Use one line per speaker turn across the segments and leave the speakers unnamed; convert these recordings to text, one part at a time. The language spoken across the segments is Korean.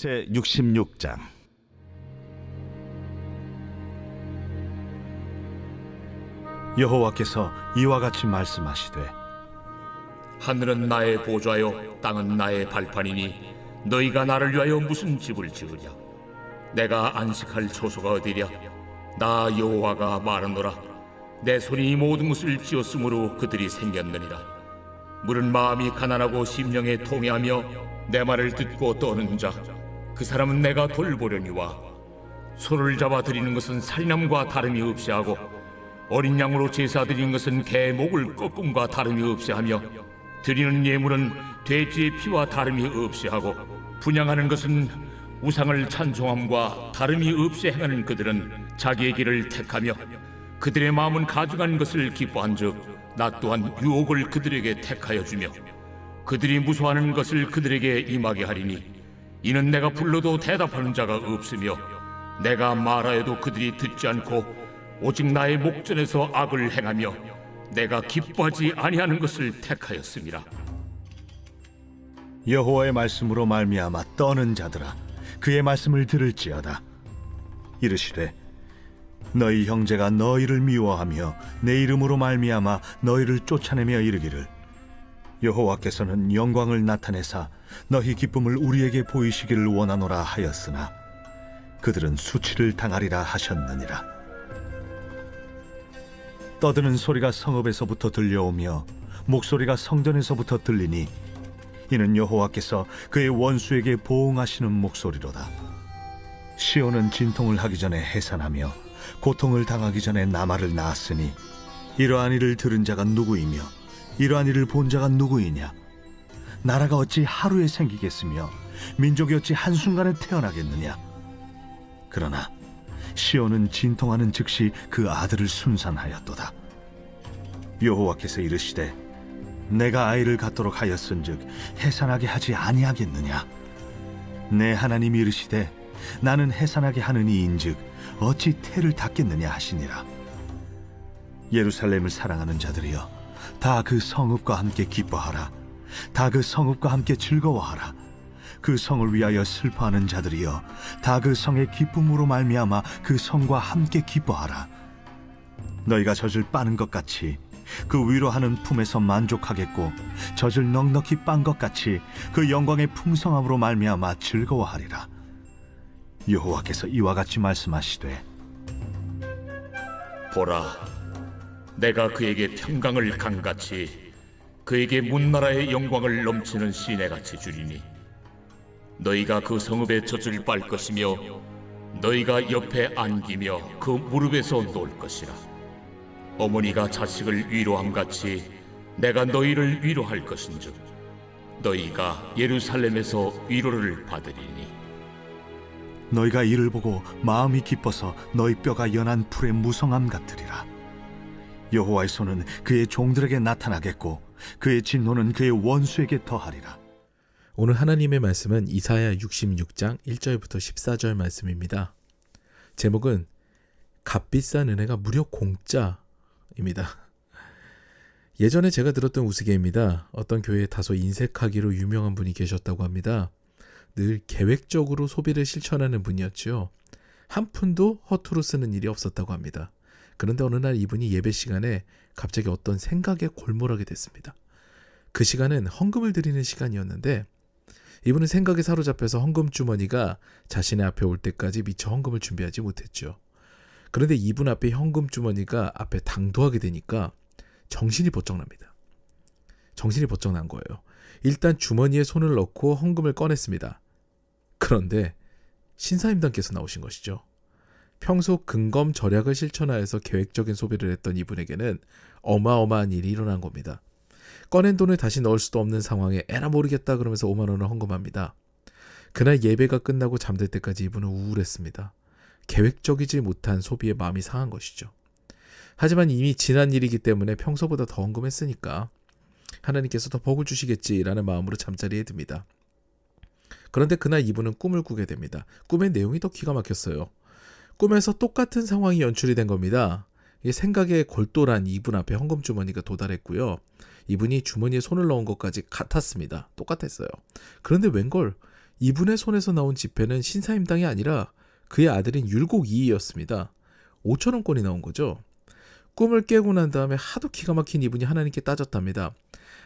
제66장.
여호와께서 이와 같이 말씀하시되,
하늘은 나의 보좌요 땅은 나의 발판이니 너희가 나를 위하여 무슨 집을 지으랴. 내가 안식할 처소가 어디랴. 나 여호와가 말하노라. 내 손이 이 모든 것을 지었으므로 그들이 생겼느니라. 물은 마음이 가난하고 심령에 통해하며 내 말을 듣고 떠는 자, 그 사람은 내가 돌보려니와. 소를 잡아 드리는 것은 살인함과 다름이 없이 하고 어린 양으로 제사 드리는 것은 개 목을 꺾음과 다름이 없이 하며 드리는 예물은 돼지의 피와 다름이 없이 하고 분향하는 것은 우상을 찬송함과 다름이 없이 행하는 그들은 자기의 길을 택하며 그들의 마음은 가증한 것을 기뻐한즉 나 또한 유혹을 그들에게 택하여 주며 그들이 무소하는 것을 그들에게 임하게 하리니 이는 내가 불러도 대답하는 자가 없으며 내가 말하여도 그들이 듣지 않고 오직 나의 목전에서 악을 행하며 내가 기뻐하지 아니하는 것을 택하였음이라.
여호와의 말씀으로 말미암아 떠는 자들아, 그의 말씀을 들을지어다. 이르시되, 너희 형제가 너희를 미워하며 내 이름으로 말미암아 너희를 쫓아내며 이르기를, 여호와께서는 영광을 나타내사 너희 기쁨을 우리에게 보이시기를 원하노라 하였으나 그들은 수치를 당하리라 하셨느니라. 떠드는 소리가 성읍에서부터 들려오며 목소리가 성전에서부터 들리니 이는 여호와께서 그의 원수에게 보응하시는 목소리로다. 시온은 진통을 하기 전에 해산하며 고통을 당하기 전에 나말을 낳았으니 이러한 일을 들은 자가 누구이며 이러한 일을 본 자가 누구이냐. 나라가 어찌 하루에 생기겠으며 민족이 어찌 한순간에 태어나겠느냐. 그러나 시온은 진통하는 즉시 그 아들을 순산하였도다. 여호와께서 이르시되, 내가 아이를 갖도록 하였은즉 해산하게 하지 아니하겠느냐. 내 하나님이 이르시되, 나는 해산하게 하는 이인즉 어찌 태를 닫겠느냐 하시니라. 예루살렘을 사랑하는 자들이여, 다 그 성읍과 함께 기뻐하라. 다 그 성읍과 함께 즐거워하라. 그 성을 위하여 슬퍼하는 자들이여, 다 그 성의 기쁨으로 말미암아 그 성과 함께 기뻐하라. 너희가 젖을 빠는 것 같이 그 위로하는 품에서 만족하겠고 젖을 넉넉히 빤 것 같이 그 영광의 풍성함으로 말미암아 즐거워하리라. 여호와께서 이와 같이 말씀하시되,
보라, 내가 그에게 평강을 강같이 그에게 문나라의 영광을 넘치는 시내같이 주리니 너희가 그 성읍에 젖을 빨 것이며 너희가 옆에 안기며 그 무릎에서 놀 것이라. 어머니가 자식을 위로함같이 내가 너희를 위로할 것인즉 너희가 예루살렘에서 위로를 받으리니.
너희가 이를 보고 마음이 기뻐서 너희 뼈가 연한 풀의 무성함 같으리라. 여호와의 손은 그의 종들에게 나타나겠고 그의 진노는 그의 원수에게 더하리라.
오늘 하나님의 말씀은 이사야 66장 1절부터 14절 말씀입니다. 제목은 값비싼 은혜가 무려 공짜입니다. 예전에 제가 들었던 우스개입니다. 어떤 교회에 다소 인색하기로 유명한 분이 계셨다고 합니다. 늘 계획적으로 소비를 실천하는 분이었죠. 한 푼도 허투루 쓰는 일이 없었다고 합니다. 그런데 어느 날 이분이 예배 시간에 갑자기 어떤 생각에 골몰하게 됐습니다. 그 시간은 헌금을 드리는 시간이었는데 이분은 생각에 사로잡혀서 헌금 주머니가 자신의 앞에 올 때까지 미처 헌금을 준비하지 못했죠. 그런데 이분 앞에 헌금 주머니가 앞에 당도하게 되니까 정신이 번쩍 납니다. 정신이 번쩍 난 거예요. 일단 주머니에 손을 넣고 헌금을 꺼냈습니다. 그런데 신사임당께서 나오신 것이죠. 평소 근검 절약을 실천하여서 계획적인 소비를 했던 이분에게는 어마어마한 일이 일어난 겁니다. 꺼낸 돈을 다시 넣을 수도 없는 상황에 에라 모르겠다 그러면서 5만 원을 헌금합니다. 그날 예배가 끝나고 잠들 때까지 이분은 우울했습니다. 계획적이지 못한 소비에 마음이 상한 것이죠. 하지만 이미 지난 일이기 때문에 평소보다 더 헌금했으니까 하나님께서 더 복을 주시겠지라는 마음으로 잠자리에 듭니다. 그런데 그날 이분은 꿈을 꾸게 됩니다. 꿈의 내용이 더 기가 막혔어요. 꿈에서 똑같은 상황이 연출이 된 겁니다. 생각에 골똘한 이분 앞에 헌금 주머니가 도달했고요. 이분이 주머니에 손을 넣은 것까지 같았습니다. 똑같았어요. 그런데 웬걸 이분의 손에서 나온 지폐는 신사임당이 아니라 그의 아들인 율곡이이였습니다. 5,000원권이 나온 거죠. 꿈을 깨고 난 다음에 하도 기가 막힌 이분이 하나님께 따졌답니다.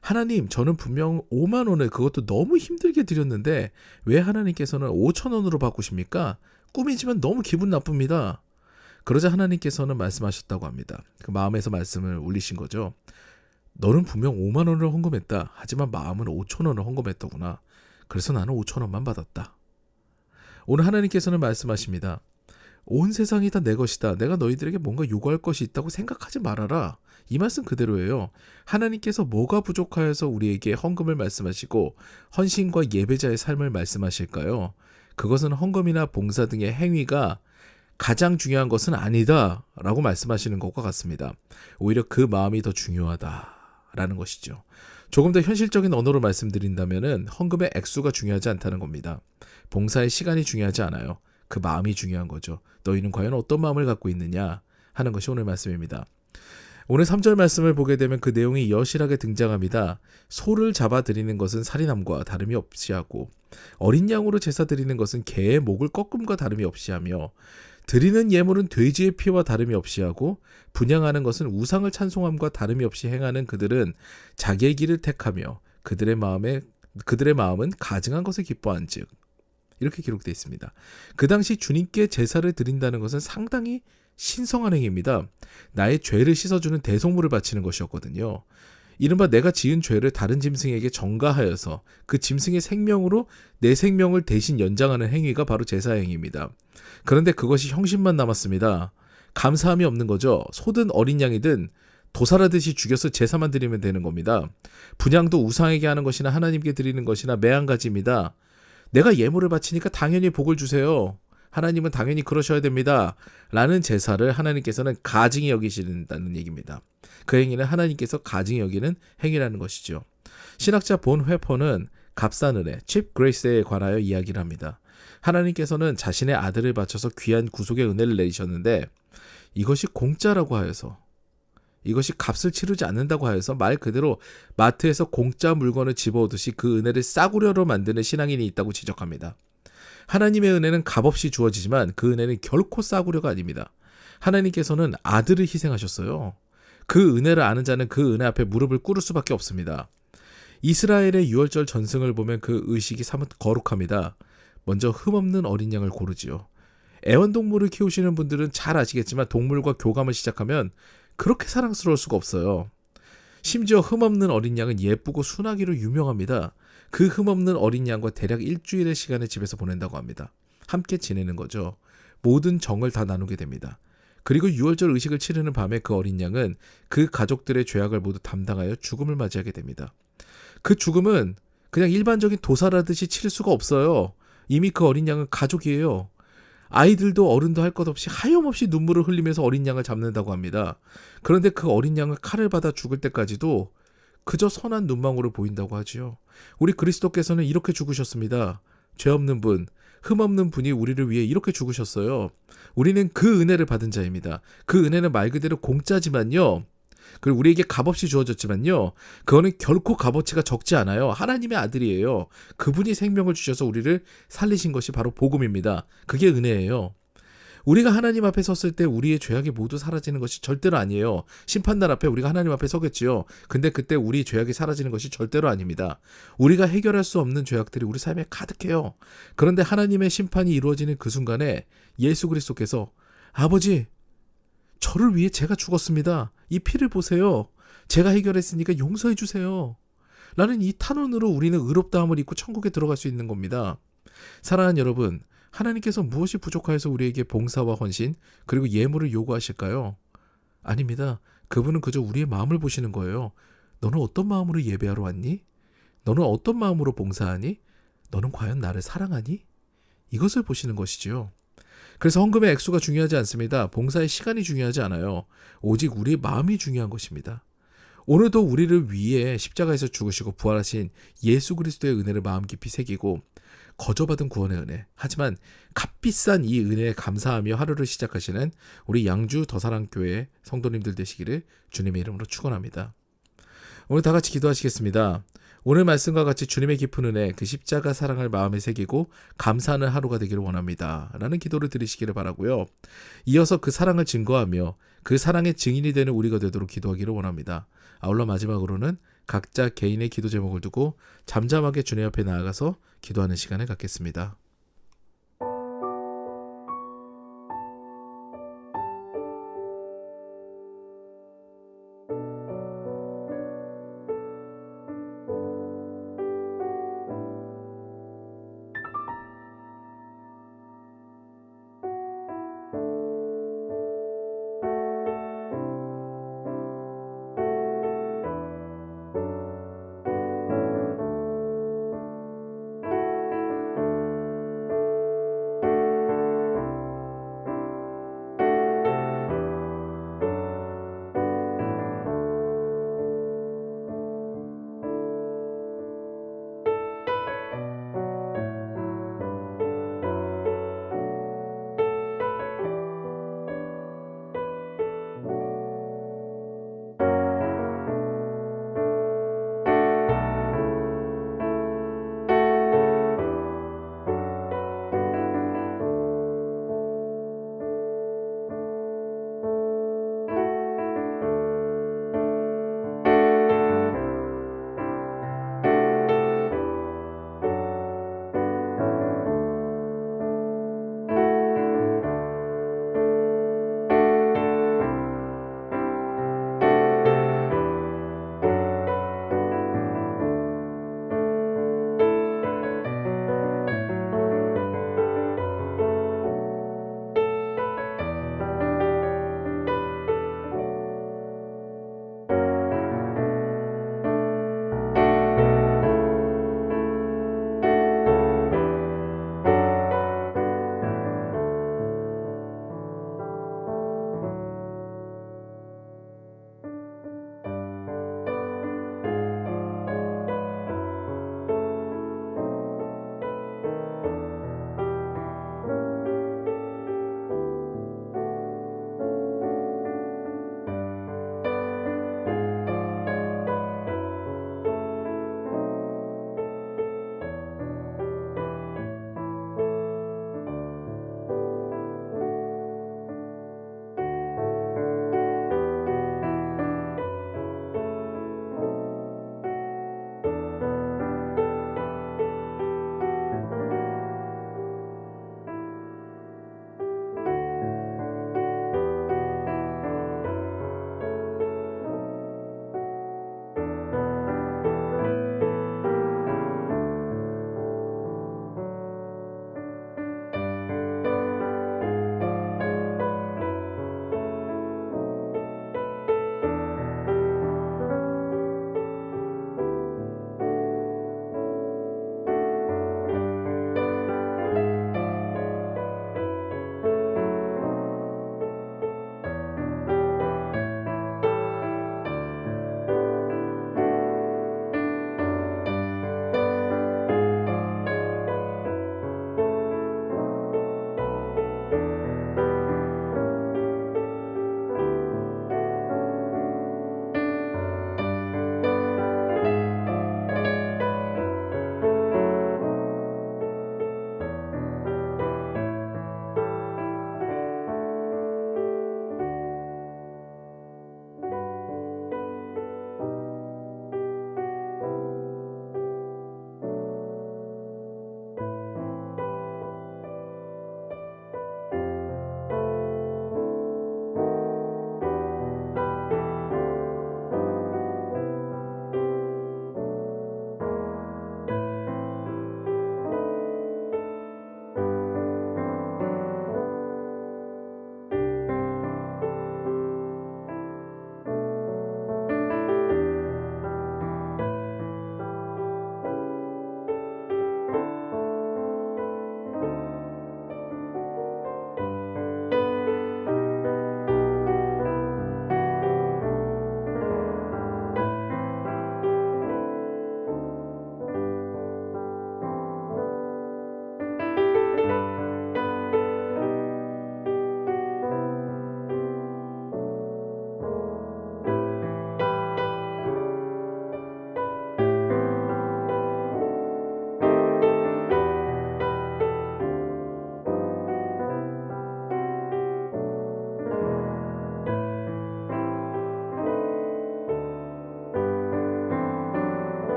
하나님, 저는 분명 5만 원을 그것도 너무 힘들게 드렸는데 왜 하나님께서는 5,000원으로 바꾸십니까? 꿈이지만 너무 기분 나쁩니다. 그러자 하나님께서는 말씀하셨다고 합니다. 그 마음에서 말씀을 울리신 거죠. 너는 분명 5만 원을 헌금했다. 하지만 마음은 5,000원을 헌금했더구나. 그래서 나는 5,000원만 받았다. 오늘 하나님께서는 말씀하십니다. 온 세상이 다 내 것이다. 내가 너희들에게 뭔가 요구할 것이 있다고 생각하지 말아라. 이 말씀 그대로예요. 하나님께서 뭐가 부족하여서 우리에게 헌금을 말씀하시고 헌신과 예배자의 삶을 말씀하실까요? 그것은 헌금이나 봉사 등의 행위가 가장 중요한 것은 아니다 라고 말씀하시는 것과 같습니다. 오히려 그 마음이 더 중요하다라는 것이죠. 조금 더 현실적인 언어로 말씀드린다면 헌금의 액수가 중요하지 않다는 겁니다. 봉사의 시간이 중요하지 않아요. 그 마음이 중요한 거죠. 너희는 과연 어떤 마음을 갖고 있느냐 하는 것이 오늘 말씀입니다. 오늘 3절 말씀을 보게 되면 그 내용이 여실하게 등장합니다. 소를 잡아 드리는 것은 살인함과 다름이 없이 하고 어린 양으로 제사 드리는 것은 개의 목을 꺾음과 다름이 없이 하며 드리는 예물은 돼지의 피와 다름이 없이 하고 분향하는 것은 우상을 찬송함과 다름이 없이 행하는 그들은 자기의 길을 택하며 그들의 마음은 가증한 것을 기뻐한즉 이렇게 기록되어 있습니다. 그 당시 주님께 제사를 드린다는 것은 상당히 신성한 행위입니다. 나의 죄를 씻어주는 대속물을 바치는 것이었거든요. 이른바 내가 지은 죄를 다른 짐승에게 전가하여서 그 짐승의 생명으로 내 생명을 대신 연장하는 행위가 바로 제사 행위입니다. 그런데 그것이 형식만 남았습니다. 감사함이 없는 거죠. 소든 어린 양이든 도살하듯이 죽여서 제사만 드리면 되는 겁니다. 분향도 우상에게 하는 것이나 하나님께 드리는 것이나 매한가지입니다. 내가 예물을 바치니까 당연히 복을 주세요. 하나님은 당연히 그러셔야 됩니다. 라는 제사를 하나님께서는 가증히 여기신다는 얘기입니다. 그 행위는 하나님께서 가증히 여기는 행위라는 것이죠. 신학자 본 회퍼는 값싼 은혜, 칩 그레이스에 관하여 이야기를 합니다. 하나님께서는 자신의 아들을 바쳐서 귀한 구속의 은혜를 내리셨는데 이것이 공짜라고 하여서 이것이 값을 치르지 않는다고 하여서 말 그대로 마트에서 공짜 물건을 집어오듯이 그 은혜를 싸구려로 만드는 신앙인이 있다고 지적합니다. 하나님의 은혜는 값없이 주어지지만 그 은혜는 결코 싸구려가 아닙니다. 하나님께서는 아들을 희생하셨어요. 그 은혜를 아는 자는 그 은혜 앞에 무릎을 꿇을 수밖에 없습니다. 이스라엘의 유월절 전승을 보면 그 의식이 사뭇 거룩합니다. 먼저 흠없는 어린 양을 고르지요. 애완동물을 키우시는 분들은 잘 아시겠지만 동물과 교감을 시작하면 그렇게 사랑스러울 수가 없어요. 심지어 흠없는 어린 양은 예쁘고 순하기로 유명합니다. 그 흠없는 어린 양과 대략 일주일의 시간을 집에서 보낸다고 합니다. 함께 지내는 거죠. 모든 정을 다 나누게 됩니다. 그리고 유월절 의식을 치르는 밤에 그 어린 양은 그 가족들의 죄악을 모두 담당하여 죽음을 맞이하게 됩니다. 그 죽음은 그냥 일반적인 도살하듯이 치를 수가 없어요. 이미 그 어린 양은 가족이에요. 아이들도 어른도 할 것 없이 하염없이 눈물을 흘리면서 어린 양을 잡는다고 합니다. 그런데 그 어린 양을 칼을 받아 죽을 때까지도 그저 선한 눈망울을 보인다고 하지요. 우리 그리스도께서는 이렇게 죽으셨습니다. 죄 없는 분, 흠 없는 분이 우리를 위해 이렇게 죽으셨어요. 우리는 그 은혜를 받은 자입니다. 그 은혜는 말 그대로 공짜지만요. 그리고 우리에게 값없이 주어졌지만요. 그거는 결코 값어치가 적지 않아요. 하나님의 아들이에요. 그분이 생명을 주셔서 우리를 살리신 것이 바로 복음입니다. 그게 은혜예요. 우리가 하나님 앞에 섰을 때 우리의 죄악이 모두 사라지는 것이 절대로 아니에요. 심판날 앞에 우리가 하나님 앞에 서겠지요. 근데 그때 우리 죄악이 사라지는 것이 절대로 아닙니다. 우리가 해결할 수 없는 죄악들이 우리 삶에 가득해요. 그런데 하나님의 심판이 이루어지는 그 순간에 예수 그리스도께서 아버지, 저를 위해 제가 죽었습니다. 이 피를 보세요. 제가 해결했으니까 용서해 주세요. 라는 이 탄원으로 우리는 의롭다함을 입고 천국에 들어갈 수 있는 겁니다. 사랑하는 여러분, 하나님께서 무엇이 부족하여서 우리에게 봉사와 헌신 그리고 예물을 요구하실까요? 아닙니다. 그분은 그저 우리의 마음을 보시는 거예요. 너는 어떤 마음으로 예배하러 왔니? 너는 어떤 마음으로 봉사하니? 너는 과연 나를 사랑하니? 이것을 보시는 것이지요. 그래서 헌금의 액수가 중요하지 않습니다. 봉사의 시간이 중요하지 않아요. 오직 우리의 마음이 중요한 것입니다. 오늘도 우리를 위해 십자가에서 죽으시고 부활하신 예수 그리스도의 은혜를 마음 깊이 새기고 거저받은 구원의 은혜, 하지만 값비싼 이 은혜에 감사하며 하루를 시작하시는 우리 양주 더사랑교회 성도님들 되시기를 주님의 이름으로 축원합니다. 오늘 다 같이 기도하시겠습니다. 오늘 말씀과 같이 주님의 깊은 은혜, 그 십자가 사랑을 마음에 새기고 감사하는 하루가 되기를 원합니다. 라는 기도를 드리시기를 바라고요. 이어서 그 사랑을 증거하며 그 사랑의 증인이 되는 우리가 되도록 기도하기를 원합니다. 아울러 마지막으로는 각자 개인의 기도 제목을 두고 잠잠하게 주님 앞에 나아가서 기도하는 시간을 갖겠습니다.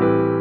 아멘.